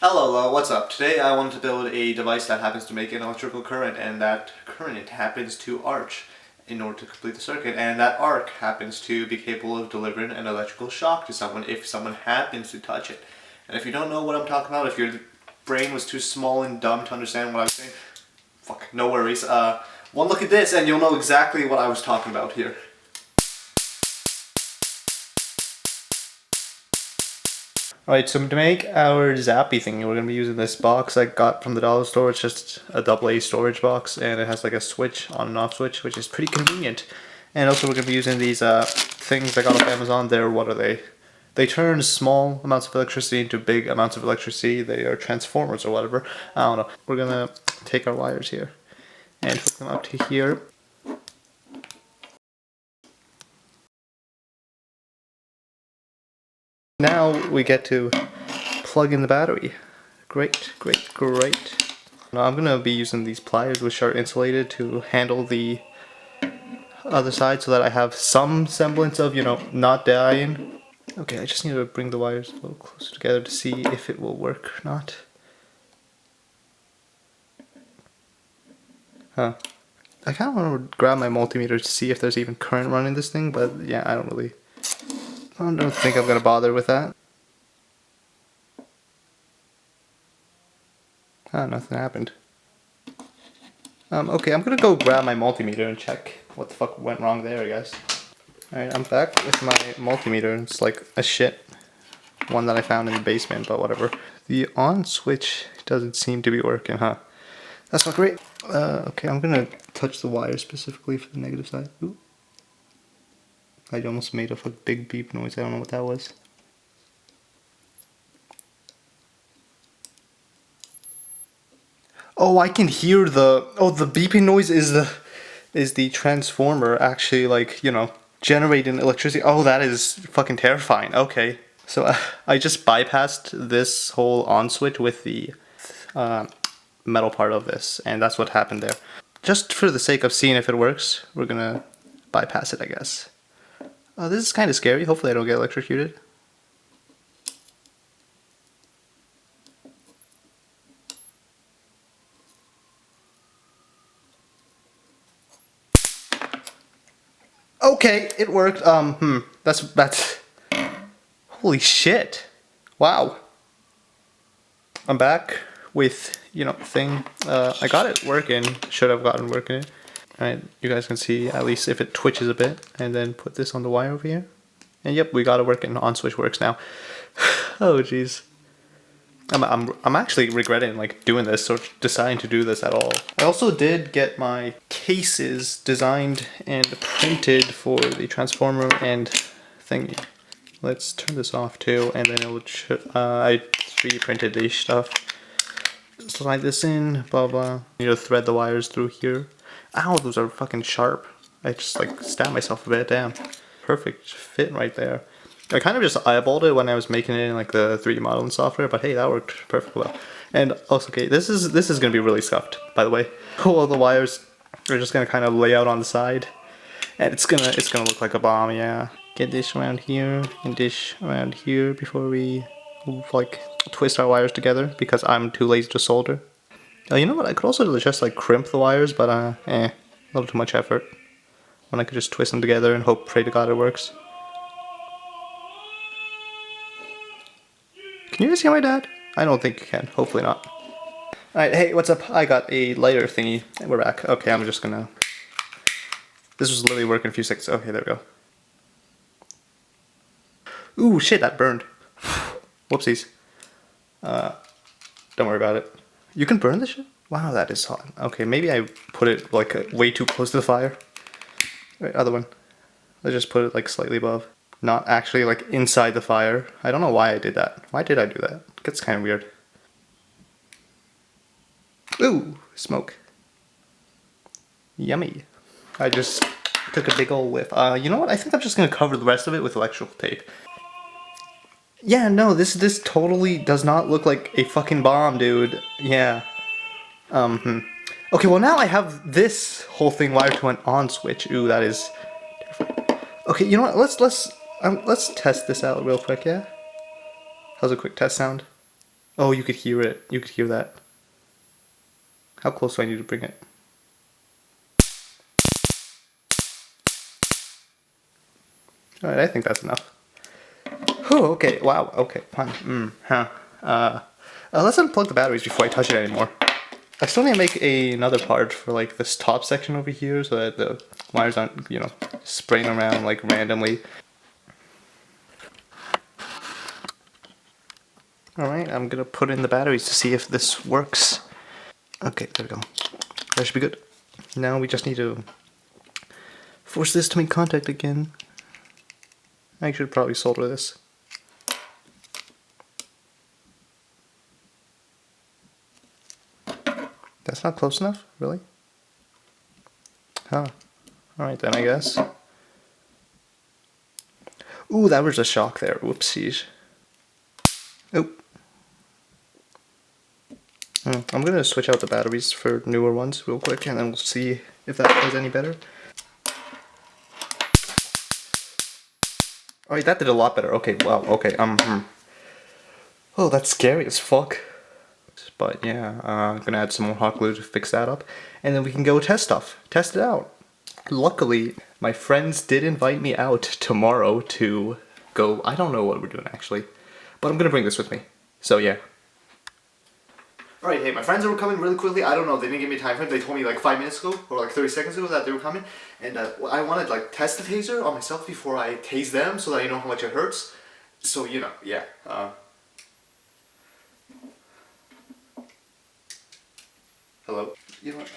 Hello, what's up? Today I wanted to build a device that happens to make an electrical current, and that current happens to arch in order to complete the circuit, and that arc happens to be capable of delivering an electrical shock to someone if someone happens to touch it. And if you don't know what I'm talking about, if your brain was too small and dumb to understand what I was saying, fuck, no worries. One look at this and you'll know exactly what I was talking about here. Alright, so to make our zappy thingy, we're going to be using this box I got from the dollar store. It's just a AA storage box, and it has like a switch, on and off switch, which is pretty convenient. And also we're going to be using these things I got off Amazon. What are they? They turn small amounts of electricity into big amounts of electricity. They are transformers or whatever. I don't know. We're going to take our wires here and hook them up to here. Now we get to plug in the battery. Great. Now I'm going to be using these pliers, which are insulated, to handle the other side so that I have some semblance of, not dying. Okay, I just need to bring the wires a little closer together to see if it will work or not. Huh. I kind of want to grab my multimeter to see if there's even current running this thing, but yeah, I don't think I'm going to bother with that. Oh, nothing happened. Okay, I'm going to go grab my multimeter and check what the fuck went wrong there, I guess. Alright, I'm back with my multimeter. It's like a shit one that I found in the basement, but whatever. The on switch doesn't seem to be working, huh? That's not great. Okay, I'm going to touch the wire specifically for the negative side. Ooh. I almost made a big beep noise. I don't know what that was. Oh, I can hear the beeping noise is the transformer actually, like, generating electricity. Oh, that is fucking terrifying. Okay. So I just bypassed this whole on switch with the metal part of this, and that's what happened there. Just for the sake of seeing if it works, we're gonna bypass it, I guess. This is kind of scary. Hopefully I don't get electrocuted. Okay, it worked. That's holy shit. Wow. I'm back with, thing. I got it working. Should have gotten working. Alright, you guys can see at least if it twitches a bit, and then put this on the wire over here. And yep, we got it working. On switch works now. Oh jeez. I'm actually regretting doing this or deciding to do this at all. I also did get my cases designed and printed for the transformer and thingy. Let's turn this off too, and then I 3D printed this stuff. Slide this in, blah blah. You need to thread the wires through here. Ow, those are fucking sharp. I just stabbed myself a bit. Damn, perfect fit right there. I kind of just eyeballed it when I was making it in the 3D modeling software, but hey, that worked perfectly well. And also, okay, this is gonna be really scuffed, by the way. All the wires are just gonna kind of lay out on the side, and it's gonna look like a bomb. Yeah. Get this around here and this around here before we twist our wires together, because I'm too lazy to solder. You know what? I could also just crimp the wires, but a little too much effort. When I could just twist them together and pray to God it works. Can you guys hear my dad? I don't think you can. Hopefully not. Alright, hey, what's up? I got a lighter thingy, and we're back. Okay, I'm just gonna... This was literally working a few seconds. Okay, there we go. Ooh, shit, that burned. Whoopsies. Don't worry about it. You can burn this shit? Wow, that is hot. Okay, maybe I put it way too close to the fire. Right, other one. Let's just put it slightly above. Not actually inside the fire. I don't know why I did that. Why did I do that? It gets kind of weird. Ooh, smoke. Yummy. I just took a big old whiff. You know what? I think I'm just gonna cover the rest of it with electrical tape. Yeah, no, this totally does not look like a fucking bomb, dude. Yeah. Okay, well now I have this whole thing wired to an on switch. Ooh, that is different. Okay, you know what? Let's test this out real quick, yeah? How's a quick test sound? Oh, you could hear it. You could hear that. How close do I need to bring it? Alright, I think that's enough. Oh, okay. Wow. Okay. Fine. Let's unplug the batteries before I touch it anymore. I still need to make another part for like this top section over here so that the wires aren't, you know, spraying around like randomly. Alright, I'm gonna put in the batteries to see if this works. Okay, there we go. That should be good. Now we just need to force this to make contact again. I should probably solder this. That's not close enough? Really? Huh. Alright then, I guess. Ooh, that was a shock there. Whoopsies. Oh. I'm gonna switch out the batteries for newer ones real quick and then we'll see if that does any better. Alright, that did a lot better. Okay, wow, okay, Oh, that's scary as fuck. But yeah, I'm gonna add some more hot glue to fix that up. And then we can go test stuff. Test it out. Luckily, my friends did invite me out tomorrow to go. I don't know what we're doing actually. But I'm gonna bring this with me. So yeah. Alright, hey, my friends were coming really quickly. I don't know, they didn't give me time frame. They told me like 5 minutes ago, or like 30 seconds ago that they were coming. And I wanted to like test the taser on myself before I tase them so that I know how much it hurts. So, you know, yeah. Hello? You know what,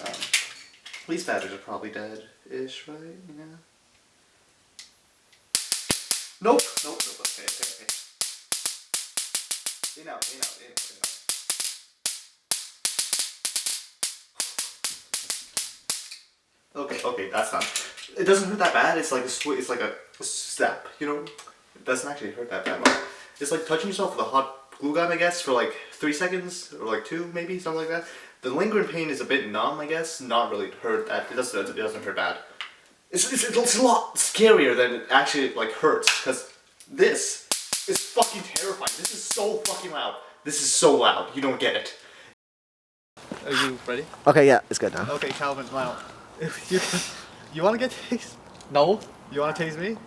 these batteries are probably dead-ish, right? Yeah. Nope, okay. In out. Okay, that's not. It doesn't hurt that bad. It's like it's like a step, you know. It doesn't actually hurt that bad. It's like touching yourself with a hot glue gun, I guess, for like 3 seconds or like 2, maybe something like that. The lingering pain is a bit numb, I guess. Not really hurt that. It doesn't hurt bad. It's a lot scarier than it actually like hurts because this is fucking terrifying. This is so fucking loud. This is so loud. You don't get it. Are you ready? Okay, yeah, it's good now. Okay, Calvin, smile. You want to get tased? No. You want to tase me?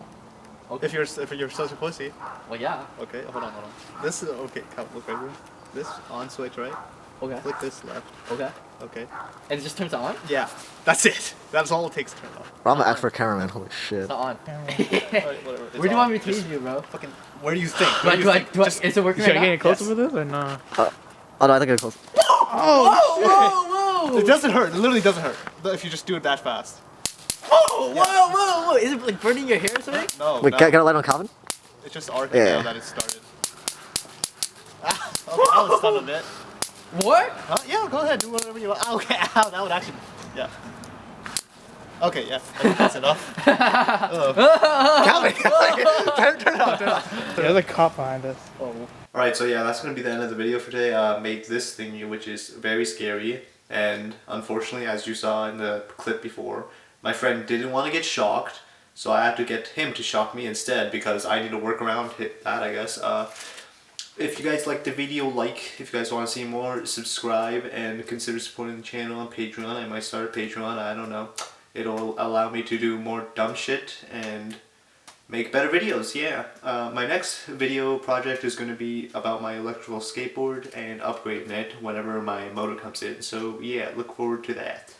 Okay. If you're such a pussy. Well, yeah. Okay, hold on. This is okay. Calvin, look right here. This on switch, right? Okay. Click this left. Okay. Okay. And it just turns on? Yeah, that's it. That's all it takes to turn on. Bro, I'm gonna ask for a cameraman. Holy shit. It's not on. Alright, whatever. Where do you want me to tase you, bro? Fucking. Where do you think? Is it working Should right I now? get closer with this or no? Oh no, I think it's close. Whoa! It doesn't hurt. It literally doesn't hurt. If you just do it that fast. Whoa! Is it like burning your hair or something? No. Wait, can I light on Calvin? It's just arcing now that it started. Okay, that was fun a bit. What? Huh? Yeah, go ahead. Do whatever you want. Okay, ow, that would actually. Yeah. Okay, yeah. I think that's enough. Calvin! Turn it off. There's a cop behind us. Oh. Alright, so yeah, that's going to be the end of the video for today. Made this thingy, which is very scary. And unfortunately, as you saw in the clip before, my friend didn't want to get shocked. So I had to get him to shock me instead because I need to work around that, I guess. If you guys liked the video, if you guys want to see more, subscribe and consider supporting the channel on Patreon. I might start a Patreon, I don't know. It'll allow me to do more dumb shit and make better videos, yeah. My next video project is going to be about my electrical skateboard and upgrading it whenever my motor comes in. So yeah, look forward to that.